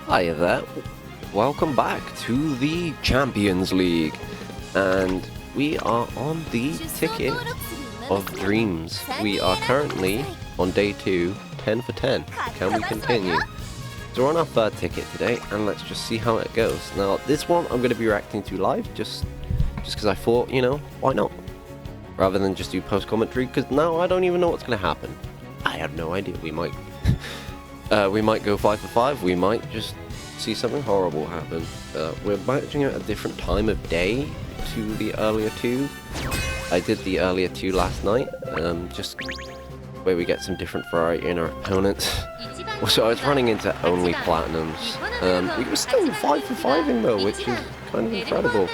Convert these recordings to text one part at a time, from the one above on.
Hi there, welcome back to the Champions League, and we are on the ticket of dreams. We are currently on day 2, 10 for 10. Can we continue? So we're on our third ticket today, and let's just see how it goes. Now, this one I'm going to be reacting to live, just because I thought, you know, why not? Rather than just do post-commentary, because now I don't even know what's going to happen. I have no idea. We might go 5 for 5. We might just see something horrible happen. We're matching at a different time of day to the earlier two. I did the earlier two last night, just where we get some different variety in our opponents. So I was running into only platinums. We were still 5 for 5ing though, which is kind of incredible.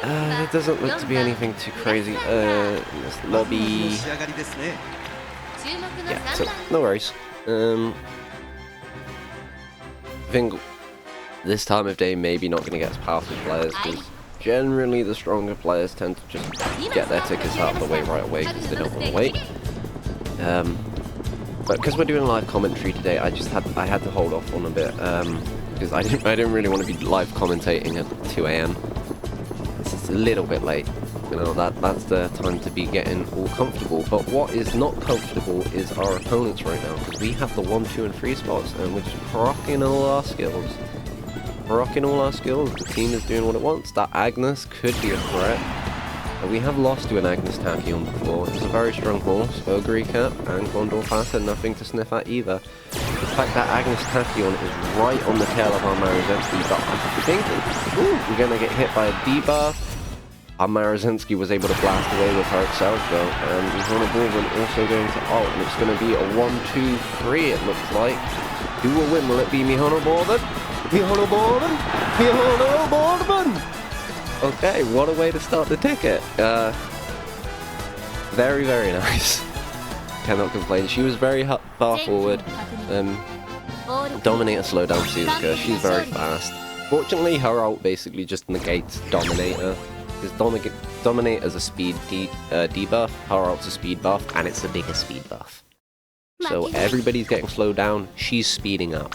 It doesn't look to be anything too crazy. This lobby. Yeah, so no worries. I think this time of day maybe not going to get as powerful players, because generally the stronger players tend to just get their tickets out of the way right away because they don't want to wait. But because we're doing live commentary today, I had to hold off on a bit, because I didn't really want to be live commentating at 2 AM. It's a little bit late. You know, that's the time to be getting all comfortable. But what is not comfortable is our opponents right now, because we have the 1, 2, and 3 spots, and we're just rocking all our skills. Rocking all our skills. The team is doing what it wants. That Agnes could be a threat. We have lost to an Agnes Tachyon before. It's a very strong horse. Ouguri cap and Gondor Pata, nothing to sniff at either. The fact that Agnes Tachyon is right on the tail of our Maruzensky, but I think we're going to get hit by a debuff. Our Maruzensky was able to blast away with her itself though, and Mihono Bourbon also going to ult, and it's going to be a 1, 2, 3 it looks like. Who will win? Will it be Mihono Bourbon? Mihono Bourbon? Mihono Bourbon! Okay, what a way to start the ticket. Very, very nice. Cannot complain. She was very far forward. Dominator slowed down Suzuka. She's very fast. Fortunately, her ult basically just negates Dominator. Because Dominator's a speed debuff, her ult's a speed buff, and it's the biggest speed buff. So everybody's getting slowed down, she's speeding up.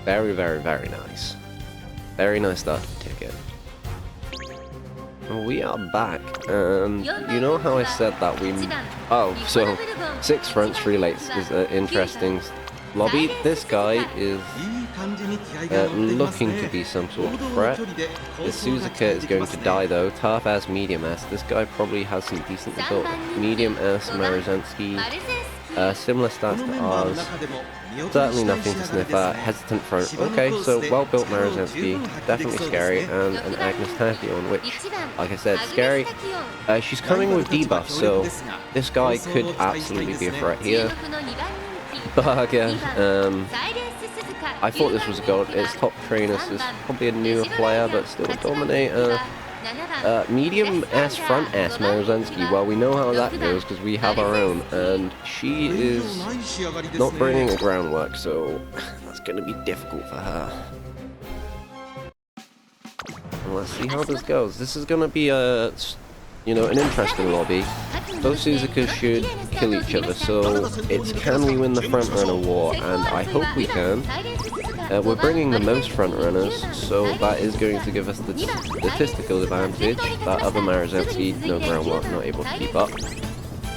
Very, very, very nice. Very nice start to the ticket. We are back, and you know how I said that we... Oh, so 6 fronts, 3 lates is an interesting lobby. This guy is looking to be some sort of threat. The Suzuka is going to die though. Tough as medium S. This guy probably has some decently built medium S Maruzensky. Similar stats to ours. Certainly nothing to sniff at. Hesitant front. Okay, so well built Maruzensky. Definitely scary. And an Agnes Tachyon, which, like I said, scary. She's coming with debuffs, so this guy could absolutely be a threat here. But again, I thought this was a gold. It's top trainer, so it's probably a newer player, but still Dominator. Medium S, front S, Maruzensky. Well, we know how that goes because we have our own, and she is not bringing a groundwork, so that's going to be difficult for her. And let's see how this goes. This is going to be a, you know, an interesting lobby. Both Suzukas should kill each other, so it's can we win the front runner war, and I hope we can. We're bringing the most front runners, so that is going to give us the statistical advantage. That other Maruzensky, no groundwork, not able to keep up.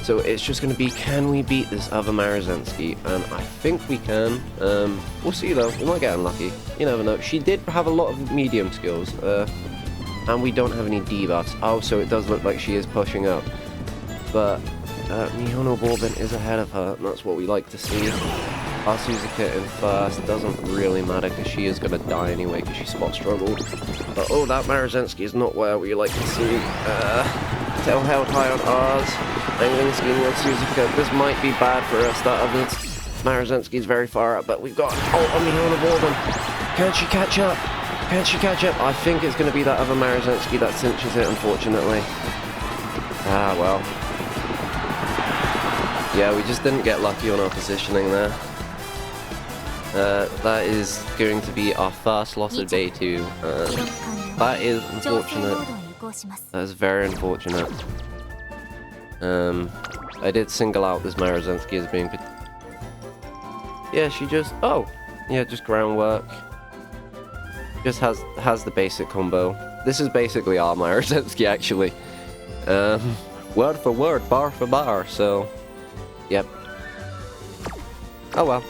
So it's just going to be, can we beat this other Maruzensky? And I think we can. We'll see though, we might get unlucky. You never know. She did have a lot of medium skills, and we don't have any debuffs. Oh, so it does look like she is pushing up. But Mihono Bourbon is ahead of her, and that's what we like to see. Our Suzuka in first doesn't really matter because she is going to die anyway because she spot struggled. But oh, that Maruzensky is not where we like to see. Tail held high on ours. Angling scheming on Suzuka. This might be bad for us. That other Maruzensky is very far up, but we've got on Mihono Bourbon. Can she catch up? Can she catch up? I think it's going to be that other Maruzensky that cinches it, unfortunately. Ah, well. Yeah, we just didn't get lucky on our positioning there. That is going to be our first loss of day 2. That is unfortunate. That is very unfortunate. I did single out this Maruzensky as being... Yeah, she just... Oh! Yeah, just groundwork. Just has the basic combo. This is basically our Maruzensky, actually. Word for word, bar for bar, so... Yep. Oh well.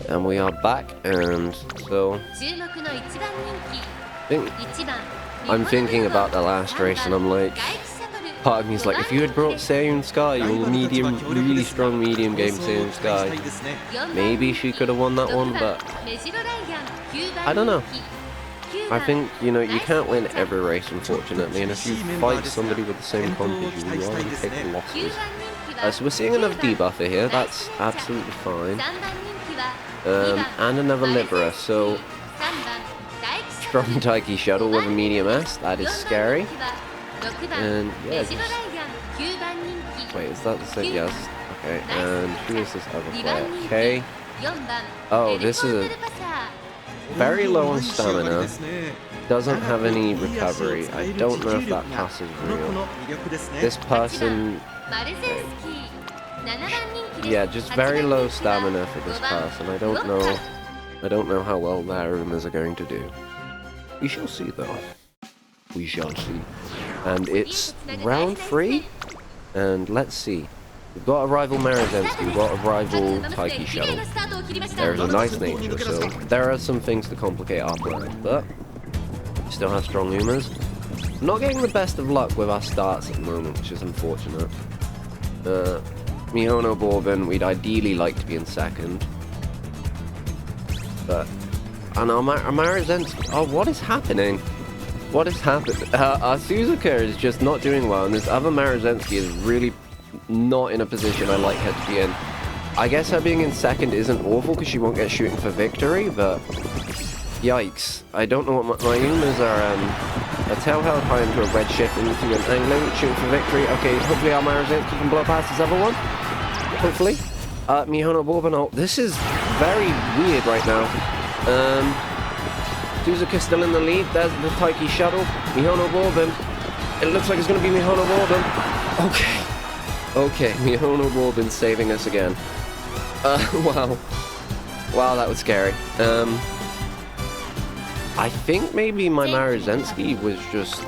And we are back, and so... I'm thinking about the last race, and I'm like... Part of me's like, if you had brought Seiyun Sky, your medium, really strong medium game Seiyun Sky, maybe she could have won that one, but... I don't know. I think, you know, you can't win every race, unfortunately, and if you fight somebody with the same comp as you, you are going to take losses. So we're seeing another debuffer here, that's absolutely fine. And another Libera, so... Strong Taiki Shuttle with a medium S, that is scary. And yeah, just... Wait, is that the same? Yes. Okay, and who is this other player? Okay. Oh, this is a... Very low on stamina. Doesn't have any recovery. I don't know if that pass is real. This person... Yeah, just very low stamina for this person. I don't know how well their Umas are going to do. We shall see though. We shall see. And it's round 3, and let's see. We've got a rival Maruzensky, we've got a rival Taiki Shuttle. There is a nice nature, so there are some things to complicate our plan, but we still have strong Umas. I'm not getting the best of luck with our starts at the moment, which is unfortunate. Mihono Bourbon, we'd ideally like to be in second. But, and our Maruzensky, oh, what is happening? What has happened? Our Suzuka is just not doing well, and this other Maruzensky is really not in a position I like her to be in. I guess her being in second isn't awful because she won't get shooting for victory, but yikes. I don't know what my Umas are. A tail held high into a red shift into an angling, shooting for victory. Okay, hopefully our Maruzensky can blow past this other one. Hopefully. Mihono Bourbon. Oh, this is very weird right now. Suzuka still in the lead. There's the Taiki Shuttle. Mihono Bourbon. It looks like it's going to be Mihono Bourbon. Okay. Okay, Mihono Bourbon saving us again. Wow. Wow, that was scary. I think maybe my Maruzensky was just...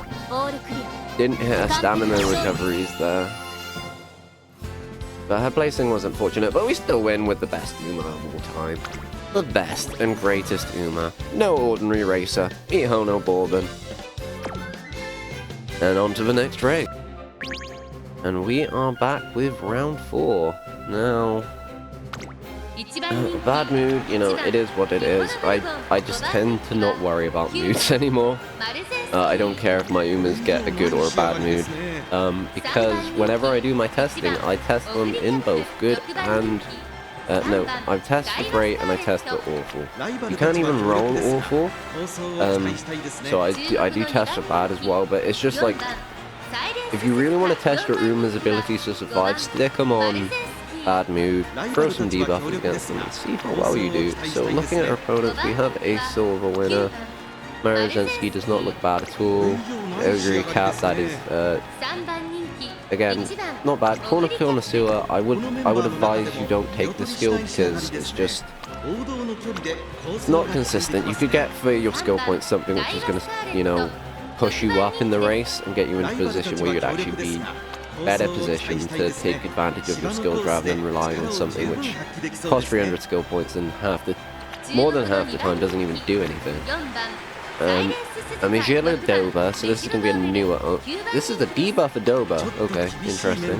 didn't hit her stamina recoveries there. But her placing was unfortunate, but we still win with the best Uma of all time. The best and greatest Uma. No ordinary racer. Mihono Bourbon. And on to the next race. And we are back with round 4. Now... bad mood, you know, it is what it is. I just tend to not worry about moods anymore. I don't care if my Umas get a good or a bad mood. Because whenever I do my testing, I test them in both good and... no, I test for great and I test for awful. You can't even roll awful. So I do test for bad as well, but it's just like... If you really want to test your Uma's abilities to survive, stick them on bad mood, throw some debuffs against them and see how well you do. So looking at our opponents, we have a silver winner. Maruzensky does not look bad at all. Ouguri cap, that is again not bad. Corner kill on a sewer, I would advise you don't take the skill because it's just not consistent. You could get for your skill points something which is gonna, you know, push you up in the race and get you in a position where you'd actually be better positioned to take advantage of your skills rather than relying on something which costs 300 skill points and more than half the time doesn't even do anything. A Mijila Doba, so this is going to be a newer... Oh, this is the debuff of Doba. Okay, interesting.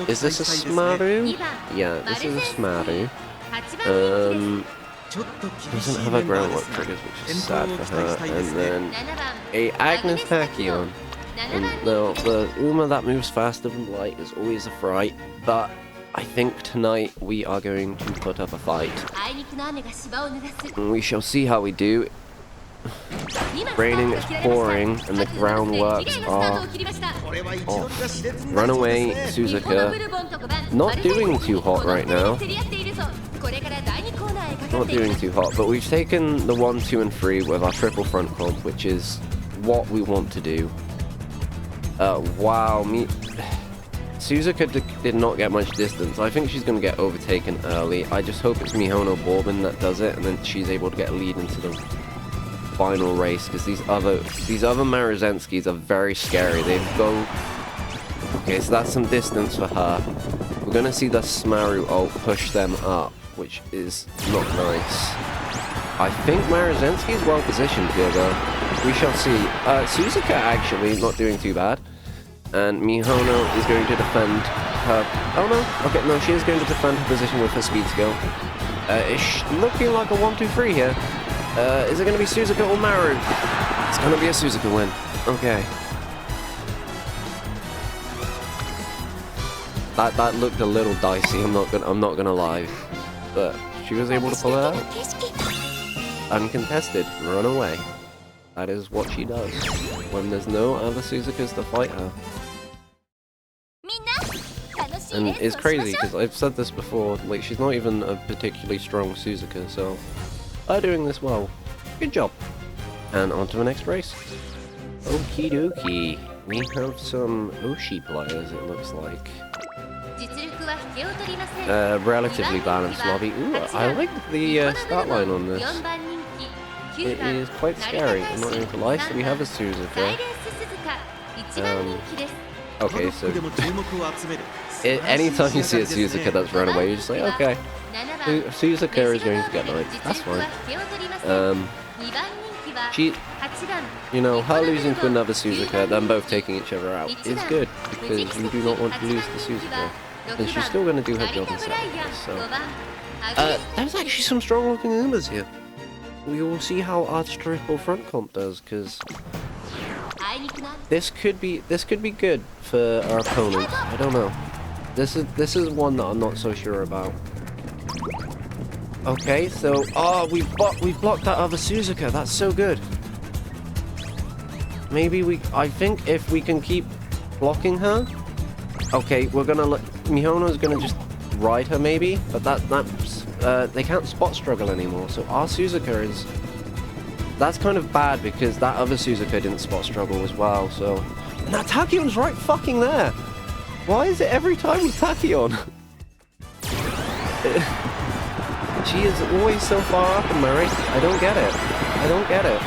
Is this a Smaru? Yeah, this is a Smaru. Doesn't have a groundwork triggers, which is sad for her. And then a Agnes Tachyon. And the Uma that moves faster than light is always a fright, but I think tonight we are going to put up a fight. And we shall see how we do. Raining, it's pouring, and the groundworks are off. Runaway Suzuka. Not doing too hot right now. Not doing too hot, but we've taken the 1, 2, and 3 with our triple front comp, which is what we want to do. Wow, Suzuka did not get much distance. I think she's going to get overtaken early. I just hope it's Mihono Bourbon that does it, and then she's able to get a lead into the final race, because these other Maruzenskys are very scary. They go... Okay, so that's some distance for her. We're going to see the Smaru ult push them up, which is not nice. I think Maruzensky is well positioned here, though. We shall see. Suzuka actually not doing too bad. And Mihono is going to defend her... Oh no, okay, no, she is going to defend her position with her speed skill. It's looking like a 1-2-3 here. Is it going to be Suzuka or Maru? It's going to be a Suzuka win. Okay. That looked a little dicey, I'm not gonna lie. But she was able to pull it out. Uncontested, run away. That is what she does when there's no other Suzukas to fight her. And it's crazy because I've said this before, like, she's not even a particularly strong Suzuka, so they're doing this well. Good job. And on to the next race. Okie dokie. We have some Oshi players, it looks like. Relatively balanced lobby. Ooh, I like the start line on this. It is quite scary, I'm not going to lie. So we have a Suzuka. Okay, so anytime you see a Suzuka that's run away, you're just like, okay, Suzuka is going to get knights. That's fine. You know, her losing to another Suzuka, them both taking each other out, is good, because you do not want to lose the Suzuka. And she's still going to do her job in second. So, there's actually some strong looking Ubers here. We will see how our triple front comp does, because this could be good for our opponents. I don't know. This is one that I'm not so sure about. Okay, so we've blocked that other Suzuka. That's so good. Maybe I think if we can keep blocking her. Okay, we're gonna let Mihono's gonna just ride her maybe, but that's they can't spot struggle anymore. So our Suzuka is... That's kind of bad because that other Suzuka didn't spot struggle as well, so... And that Takyon's right fucking there! Why is it every time with Tachyon? She is always so far up in my race. I don't get it. I don't get it.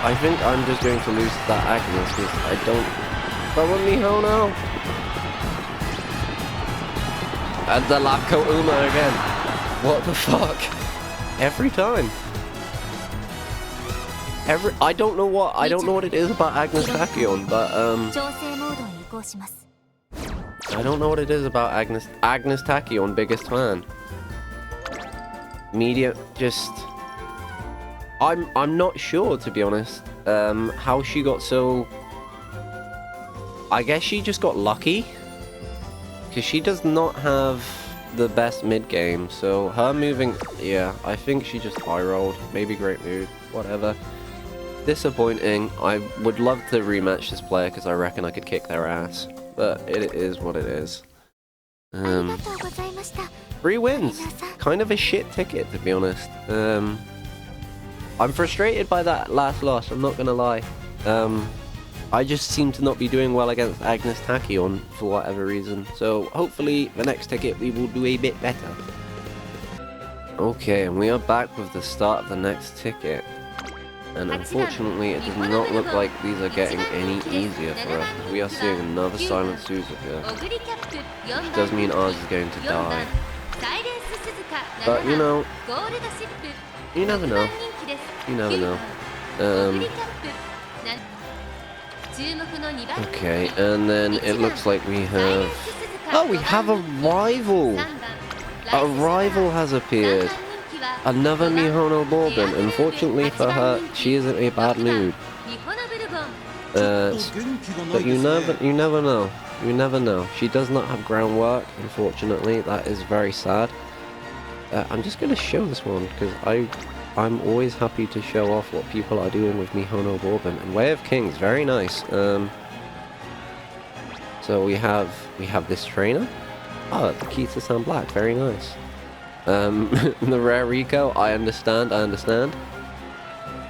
I think I'm just going to lose that Agnes because I don't... Come on, Mihono! And the Lapko Uma again. What the fuck? Every time. I don't know what it is about Agnes Tachyon, but I don't know what it is about Agnes Tachyon, biggest fan. Media just... I'm not sure, to be honest, how she got so... I guess she just got lucky, because she does not have the best mid-game, so her moving... Yeah, I think she just high-rolled, maybe great move, whatever. Disappointing. I would love to rematch this player, because I reckon I could kick their ass, but it is what it is. 3 wins! Kind of a shit ticket, to be honest. I'm frustrated by that last loss, I'm not gonna lie. I just seem to not be doing well against Agnes Tachyon for whatever reason. So hopefully the next ticket we will do a bit better. Okay, and we are back with the start of the next ticket. And unfortunately it does not look like these are getting any easier for us. We are seeing another silent Suzuka, which does mean ours is going to die. But you know, you never know. You never know. Okay, and then it looks like we have... Oh, we have a rival! A rival has appeared. Another Mihono Bourbon. Unfortunately for her, she is in a bad mood. But you never know. You never know. She does not have groundwork, unfortunately. That is very sad. I'm just going to show this one, because I'm always happy to show off what people are doing with Mihono Bourbon. And Way of Kings, very nice. So we have this trainer. Oh, Kita San Black, very nice. The rare Rico, I understand.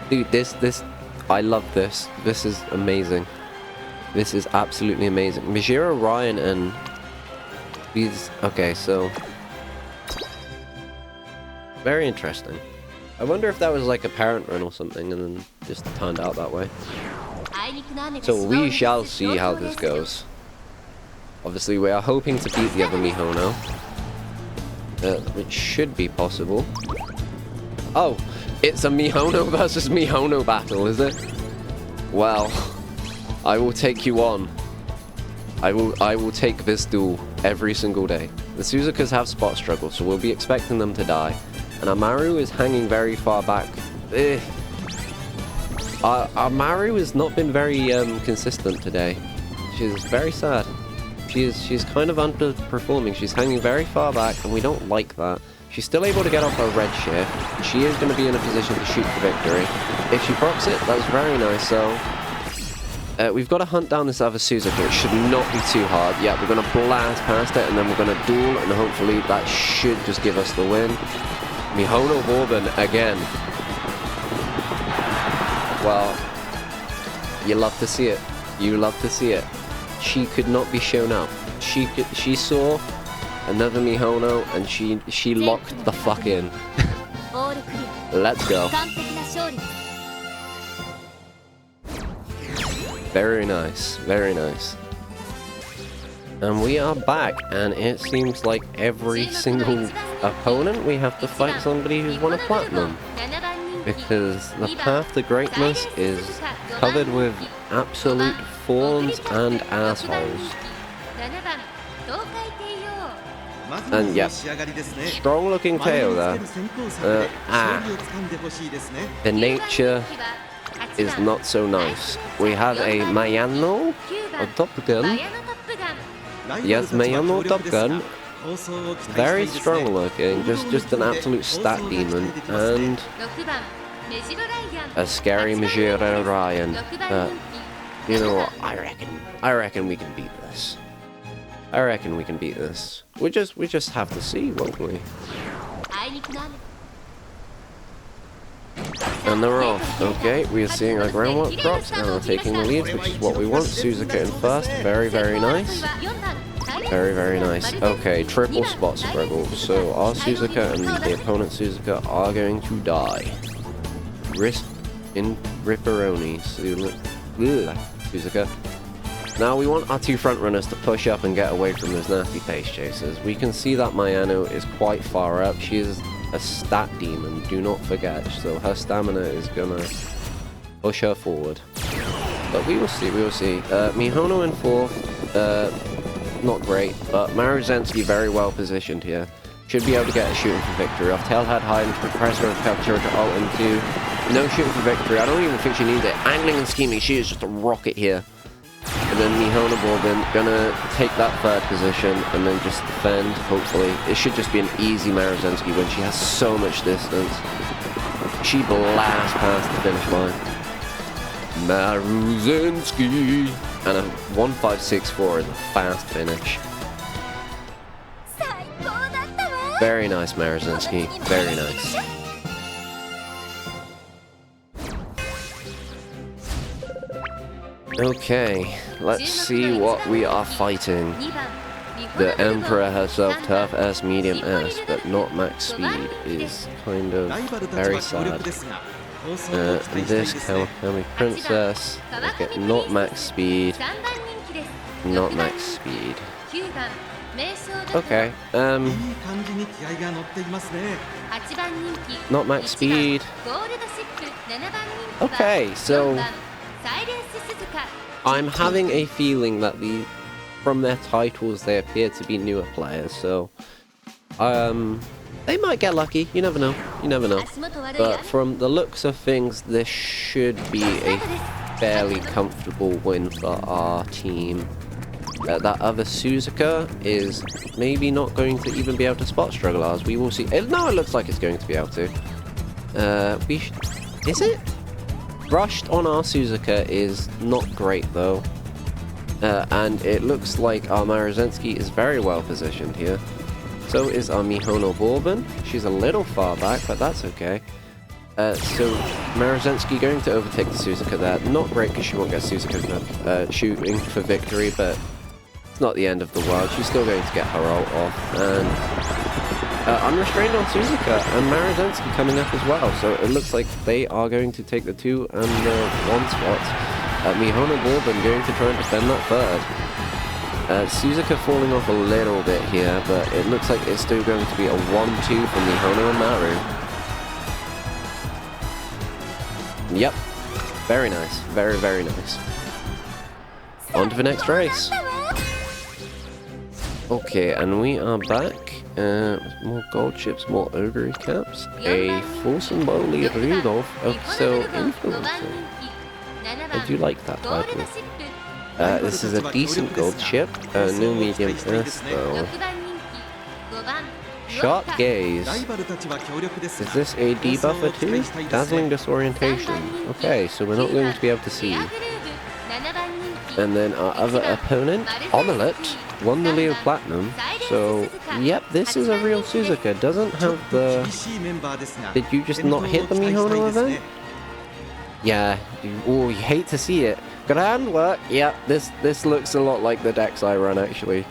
Dude, this I love this. This is amazing. This is absolutely amazing. Mijiro, Ryan, and these... Okay, so... Very interesting. I wonder if that was like a parent run or something and then just turned out that way. So we shall see how this goes. Obviously, we are hoping to beat the other Mihono. Which should be possible. Oh, it's a Mihono versus Mihono battle, is it? Well, I will take you on. I will take this duel every single day. The Suzukas have spot struggles, so we'll be expecting them to die. And Amaru is hanging very far back. Amaru has not been very consistent today. She's very sad. She's kind of underperforming. She's hanging very far back, and we don't like that. She's still able to get off her red shift. She is going to be in a position to shoot for victory. If she procs it, that's very nice. So we've got to hunt down this other Suzuka. It should not be too hard. Yeah, we're going to blast past it, and then we're going to duel, and hopefully that should just give us the win. Mihono Bourbon again. Well, you love to see it. You love to see it. She could not be shown up. She saw another Mihono and she locked the fuck in. Let's go. Very nice, very nice. And we are back, and it seems like every single opponent we have to fight somebody who's won a platinum. Because the path to greatness is covered with absolute fawns and assholes. And yeah, strong looking tail there. The nature is not so nice. We have a Mayonaise, a Top Gun. Yes, Mihono Top Gun. Very strong looking, just an absolute stat demon, and a scary Mijiro Ryan. You know what? I reckon we can beat this. I reckon we can beat this. We just have to see, won't we? And they're off. Okay, we are seeing our groundwork props and are taking the lead, which is what we want. Suzuka in first. Very, very nice. Very, very nice. Okay, triple spot struggle. So our Suzuka and the opponent Suzuka are going to die. Risk in Ripperoni. Suzuka. Now we want our two front runners to push up and get away from those nasty pace chasers. We can see that Mihono is quite far up. She is a stat demon, do not forget. So her stamina is gonna push her forward. But we will see, we will see. Mihono in fourth. Not great, but Maruzensky very well positioned here. Should be able to get a shooting for victory off. Tailhead high into the pressure of capture to ult into. No shooting for victory. I don't even think she needs it. Angling and scheming, she is just a rocket here. And then Mihono Bourbon gonna take that third position and then just defend, hopefully. It should just be an easy Maruzensky win. She has so much distance. She blasts past the finish line. Maruzensky! And a 1.564 is a fast finish. Very nice, Maruzensky. Very nice. Okay, let's see what we are fighting. The Emperor herself, Turf S, Medium S, but not max speed, is kind of very sad. This Kawakami Princess, okay, not max speed. Not max speed. Okay, not max speed. Okay, so I'm having a feeling that from their titles they appear to be newer players, so they might get lucky. You never know. You never know. But from the looks of things, this should be a fairly comfortable win for our team. That other Suzuka is maybe not going to even be able to spot struggle ours. We will see. No, it looks like it's going to be able to. Is it? Rushed on our Suzuka is not great though. And it looks like our Maruzensky is very well positioned here. So is our Mihono Bourbon. She's a little far back, but that's okay. So Maruzensky going to overtake the Suzuka there. Not great because she won't get Suzuka shooting for victory, but it's not the end of the world. She's still going to get her ult off. And unrestrained on Suzuka and Maruzensky coming up as well. So it looks like they are going to take the 2 and 1 spots. Mihono Bourbon going to try and defend that third. Suzuka falling off a little bit here, but it looks like it's still going to be a 1-2 for Mihono and Maru. Yep, very nice, very, very nice. On to the next race. Okay, and we are back. More gold chips, more Ouguri caps, a full Symboli Rudolph of So Influencer. I do like that title. This is a decent gold chip, no medium S though. Sharp Gaze. Is this a debuffer too? Dazzling Disorientation. Okay, so we're not going to be able to see. And then our other opponent, Omelette, won the Leo Platinum. So, yep, this is a real Suzuka. Doesn't have the... Did you just not hit the Mihono event? Yeah, you hate to see it. Grand work. Yep, this looks a lot like the decks I run actually.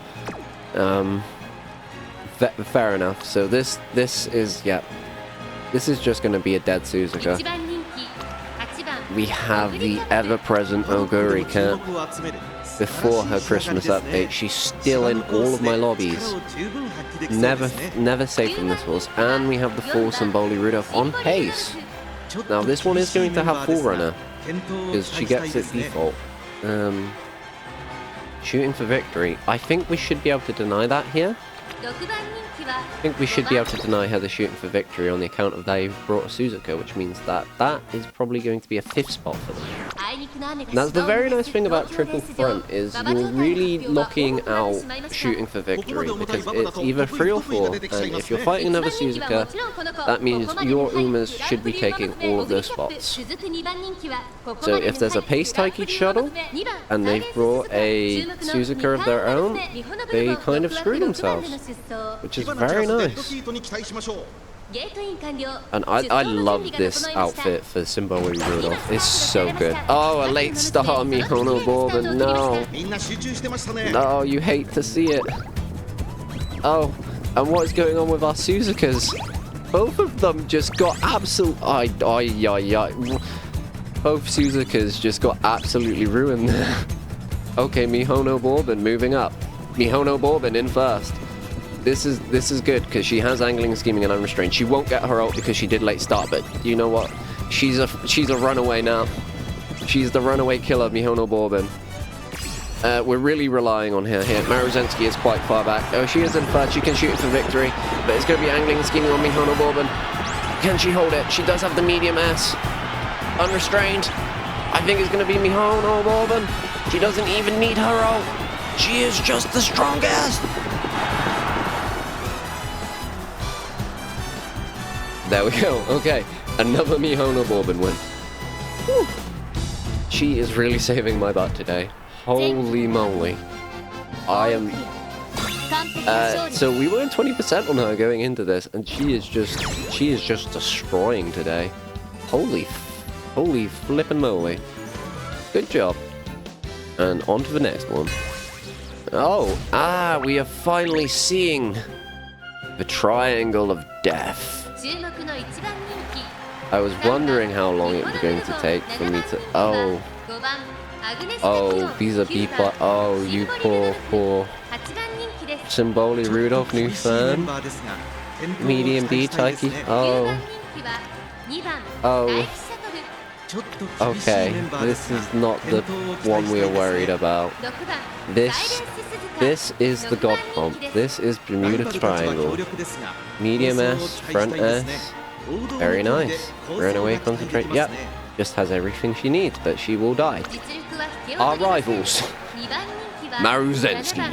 Fair enough. So this is, yeah, this is just going to be a dead Suzuka. We have the ever-present Ouguri cat. Before her Christmas update, she's still in all of my lobbies. Never safe from this horse. And we have the full Symboli Rudolph on pace. Now this one is going to have Forerunner, because she gets it default. Shooting for victory. I think we should be able to deny that here. I think we should be able to deny her the shooting for victory on the account of they've brought a Suzuka, which means that that is probably going to be a 5th spot for them. Now, the very nice thing about Triple Front is you're really locking out shooting for victory, because it's either 3 or 4, and if you're fighting another Suzuka, that means your Umas should be taking all of those spots. So if there's a Pace Taiki shuttle, and they've brought a Suzuka of their own, they kind of screw themselves, which is very nice. And I love this outfit for Symboli Rudolph. It's so good. Oh, a late start on Mihono Bourbon. No. No, you hate to see it. Oh, and what is going on with our Suzukas? Both of them just got Both Suzukas just got absolutely ruined there. Okay, Mihono Bourbon moving up. Mihono Bourbon in first. This is good because she has angling, scheming, and unrestrained. She won't get her ult because she did late start, but you know what? She's a runaway now. She's the runaway killer, Mihono Bourbon. We're really relying on her here. Maruzensky is quite far back. Oh, she is in third. She can shoot it for victory, but it's going to be angling and scheming on Mihono Bourbon. Can she hold it? She does have the medium S. Unrestrained. I think it's going to be Mihono Bourbon. She doesn't even need her ult. She is just the strongest. There we go. Okay, another Mihono Bourbon win. Whew. She is really saving my butt today. Holy moly. I am... so we were 20% on her going into this, and she is just destroying today. Holy flippin' moly. Good job. And on to the next one. Oh, we are finally seeing the Triangle of Death. I was wondering how long it was going to take for me to... Oh, these are people... Oh, you poor... Symboli Rudolph, new fan. Medium D, Taiki. Oh. Okay, this is not the one we are worried about. This is the God comp. This is Bermuda Triangle. Medium S, front S. Very nice. Runaway, concentrate. Yep. Just has everything she needs, but she will die. Our rivals. Maruzensky.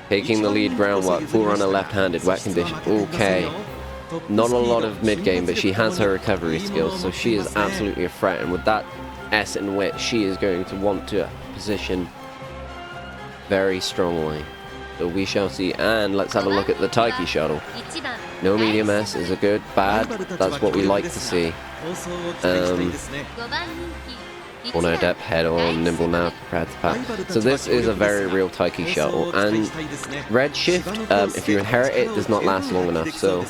Taking the lead groundwork. Full runner left-handed, wet condition. Okay. Not a lot of mid-game, but she has her recovery skills, so she is absolutely a threat. And with that S and wit, she is going to want to position very strongly. So we shall see. And let's have a look at the Taiki shuttle. No medium S is a good, bad. That's what we like to see. Corner adept, head on, nimble now, prepared to pass. So this is a very real Taiki shuttle, and Redshift, if you inherit it, does not last long enough. So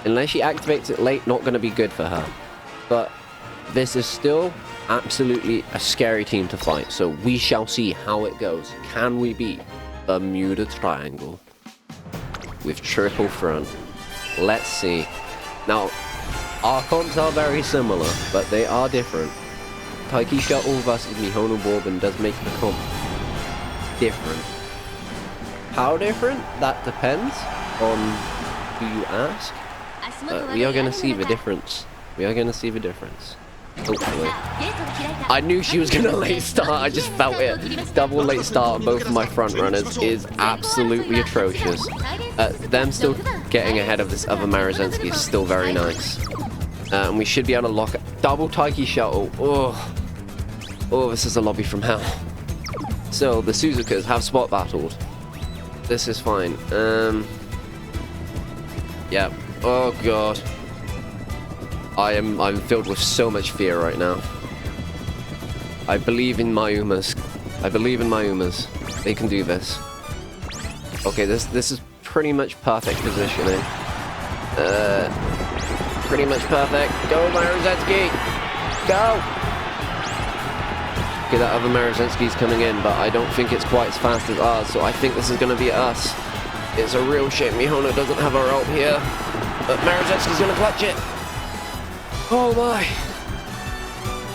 unless she activates it late, not going to be good for her. But this is still absolutely a scary team to fight. So we shall see how it goes. Can we beat Bermuda Triangle with triple front? Let's see. Now, our comps are very similar, but they are different. Taiki Shuttle versus Mihono Bourbon does make the comp different. How different? That depends on who you ask. We are going to see the difference. We are going to see the difference. Hopefully. I knew she was going to late start. I just felt it. Double late start on both of my front runners is absolutely atrocious. Them still getting ahead of this other Maruzensky is still very nice. And we should be able to lock it. Double Taiki Shuttle. Oh, this is a lobby from hell. So, the Suzukas have spot battled. This is fine. Yeah. Oh, God. I'm filled with so much fear right now. I believe in my Umas. I believe in my Umas. They can do this. Okay, this is pretty much perfect positioning. Pretty much perfect. Go, Maruzensky! Go! Okay, that other Maruzensky's coming in, but I don't think it's quite as fast as ours, so I think this is going to be us. It's a real shame Mihono doesn't have her ult here, but Maruzensky's going to clutch it. Oh my!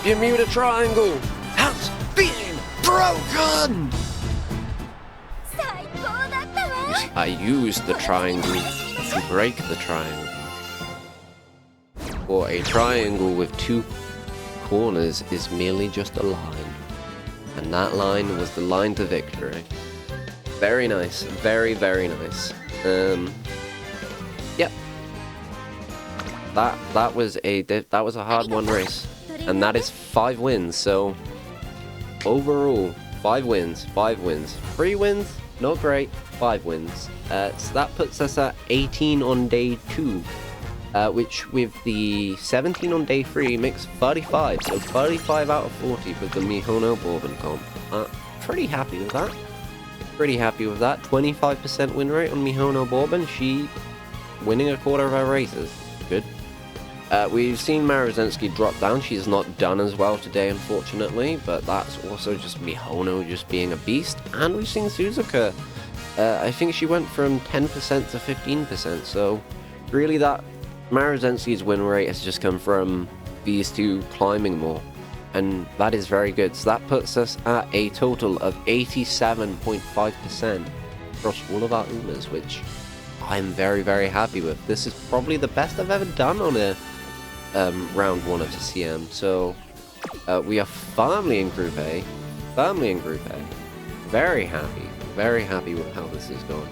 Bermuda Triangle has been broken! I used the triangle to break the triangle. For a triangle with two corners is merely just a line. And that line was the line to victory. Very nice. Very, very nice. Yep. That was a hard-won race. And that is 5 wins, so overall 5 wins. 3 wins, not great. 5 wins. So that puts us at 18 on day 2. Which with the 17 on day 3 makes 35, so 35 out of 40 with the Mihono Bourbon comp. Pretty happy with that. 25% win rate on Mihono Bourbon. She winning a quarter of her races. Good. We've seen Maruzensky drop down. She's not done as well today, unfortunately, but that's also just Mihono just being a beast. And we've seen Suzuka. I think she went from 10% to 15%, so really that Maruzensky's win rate has just come from these two climbing more, and that is very good. So that puts us at a total of 87.5% across all of our Umas, which I'm very, very happy with. This is probably the best I've ever done on a round 1 of the CM. So we are firmly in Group A. Very happy with how this is going.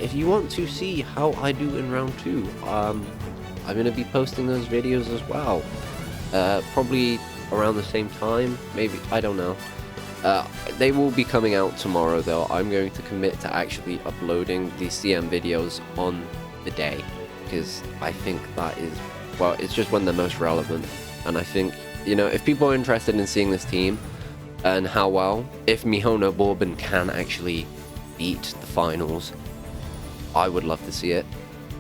If you want to see how I do in round 2, I'm going to be posting those videos as well. Probably around the same time, maybe, I don't know. They will be coming out tomorrow though. I'm going to commit to actually uploading the CM videos on the day, because I think that is, well, it's just when they're most relevant. And I think, you know, if people are interested in seeing this team and how well, if Mihono Bourbon can actually beat the finals, I would love to see it.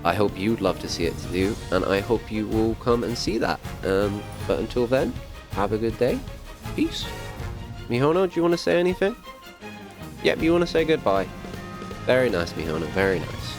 I hope you'd love to see it too, and I hope you will come and see that. But until then, have a good day. Peace. Mihono, do you want to say anything? Yep, you want to say goodbye. Very nice, Mihono, very nice.